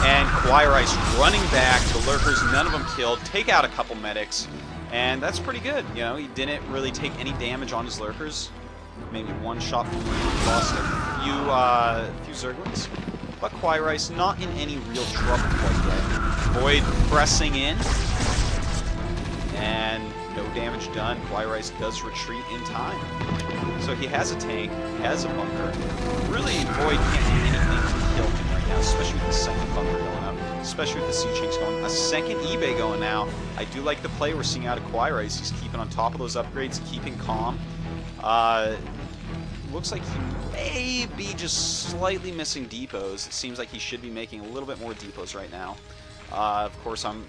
And KawaiiRice running back, the lurkers, none of them killed, take out a couple medics, and that's pretty good. You know, he didn't really take any damage on his lurkers. Maybe one shot from Marine, lost a few Zerglings. But KawaiiRice not in any real trouble quite yet. Void pressing in, and no damage done. KawaiiRice does retreat in time. So he has a tank, he has a bunker. Really, Void can't do anything to kill him right now, especially with the second bunker going up, especially with the siege tanks going. A second eBay going now. I do like the play we're seeing out of KawaiiRice. He's keeping on top of those upgrades, keeping calm. Looks like he may be just slightly missing depots. It seems like he should be making a little bit more depots right now. Of course, I'm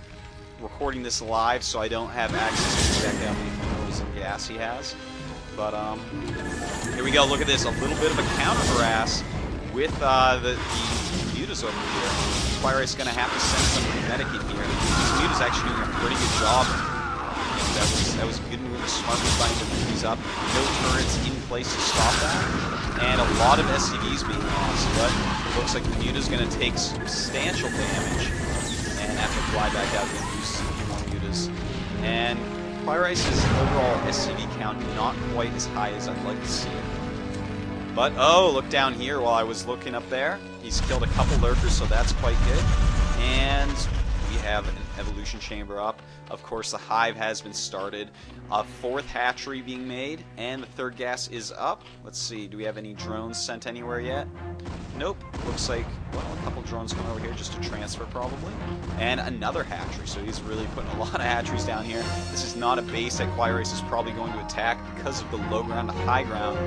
recording this live, so I don't have access to exactly how many fuels and gas he has. But here we go. Look at this. A little bit of a counter harass with the mutas over here. KawaiiRice is going to have to send some medic in here. These mutas actually doing a pretty good job. That was a good move, smart move by him to move these up. No turrets in place to stop that. And a lot of SCVs being lost, but it looks like the muta's going to take substantial damage and have to fly back out and use a few more mutas. And KawaiiRice's overall SCV count not quite as high as I'd like to see it. But, oh, look down here while I was looking up there. He's killed a couple lurkers, so that's quite good. And we have an evolution chamber up. Of course, the hive has been started. A fourth hatchery being made, and the third gas is up. Let's see, do we have any drones sent anywhere yet? Nope. Looks like, well, a couple drones coming over here just to transfer probably. And another hatchery, so he's really putting a lot of hatcheries down here. This is not a base that KawaiiRice is probably going to attack because of the low ground to high ground.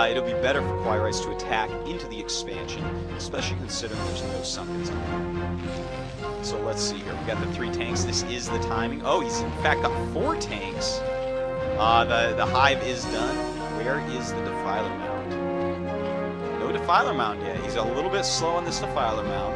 It'll be better for KawaiiRice to attack into the expansion, especially considering there's no sunkens in there. So let's see here. We got the 3 tanks. This is the timing. Oh, he's in fact got 4 tanks. The hive is done. Where is the defiler mound? No defiler mound yet. He's a little bit slow on this defiler mound.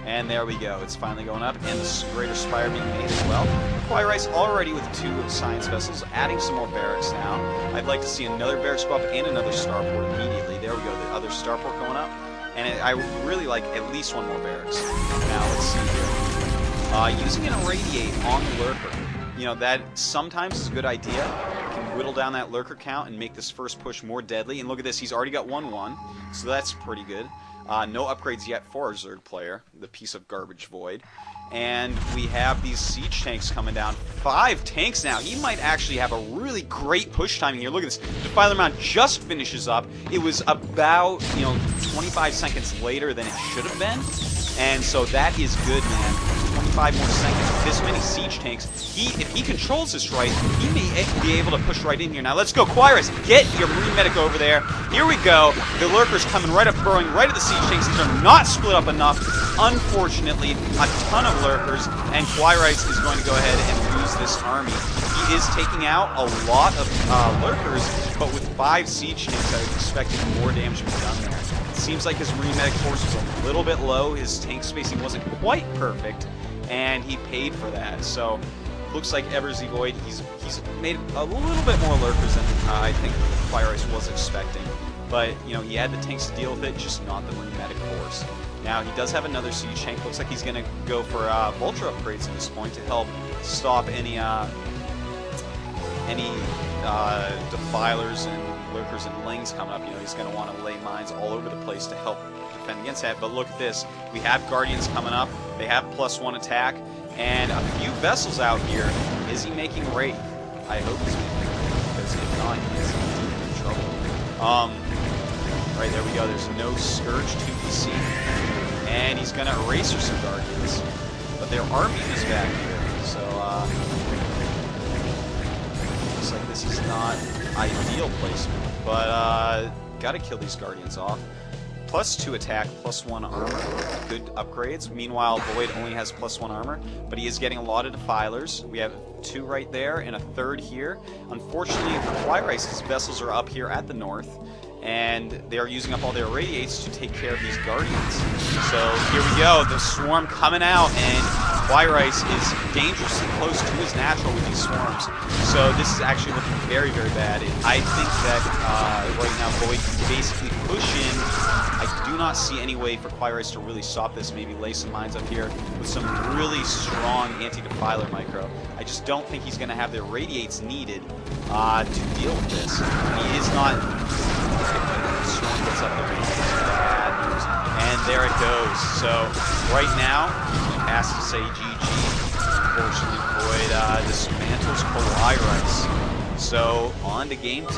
And there we go. It's finally going up, and the greater spire being made as well. KawaiiRice already with 2 science vessels, adding some more barracks now. I'd like to see another barracks go up and another starport immediately. There we go. The other starport going up. And I would really like at least 1 more barracks. Now, let's see here. Using an irradiate on the lurker. You know, that sometimes is a good idea. You can whittle down that lurker count and make this first push more deadly. And look at this, he's already got 1-1, so that's pretty good. No upgrades yet for our Zerg player, the piece of garbage Void. And we have these siege tanks coming down. 5 tanks now. He might actually have a really great push timing here. Look at this. Defiler mount just finishes up. It was about, 25 seconds later than it should have been. And so that is good, man. 25 more seconds. This many siege tanks. If he controls this right, he may be able to push right in here. Now let's go. KawaiiRice, get your Marine medic over there. Here we go. The lurkers coming right up, burrowing right at the siege tanks. They're not split up enough. Unfortunately, a ton of lurkers, and KawaiiRice is going to go ahead and lose this army. He is taking out a lot of lurkers, but with 5 siege tanks, I was expecting more damage to be done there. It seems like his Marine medic force was a little bit low. His tank spacing wasn't quite perfect, and he paid for that. So, looks like Void, he's made a little bit more lurkers than I think KawaiiRice was expecting. But, he had the tanks to deal with it, just not the Marine medic force. Now, he does have another siege tank. Looks like he's going to go for Vulture upgrades at this point to help stop any defilers and lurkers and lings coming up. He's going to want to lay mines all over the place to help defend against that. But look at this. We have Guardians coming up. They have +1 attack. And a few vessels out here. Is he making raid? I hope he's making raid, because if not, he is in trouble. Right, there we go. There's no Scourge to be seen. And he's going to eraser some Guardians. But there are mutas back here. So, looks like this is not ideal placement. But, gotta kill these Guardians off. +2 attack, +1 armor. Good upgrades. Meanwhile, Void only has +1 armor, but he is getting a lot of defilers. We have 2 right there and a 3rd here. Unfortunately, for KawaiiRice, his vessels are up here at the north, and they are using up all their irradiates to take care of these Guardians. So here we go, the swarm coming out, and KawaiiRice is dangerously close to his natural with these swarms. So this is actually looking very, very bad. I think that right now Void can basically push in. I do not see any way for KawaiiRice to really stop this. Maybe lay some mines up here with some really strong anti-defiler micro. I just don't think he's going to have the irradiates needed to deal with this. He is not... Storm gets up there. Bad news. And there it goes. So right now, he has to say GG. Unfortunately, Void dismantles KawaiiRice. So on to game 2.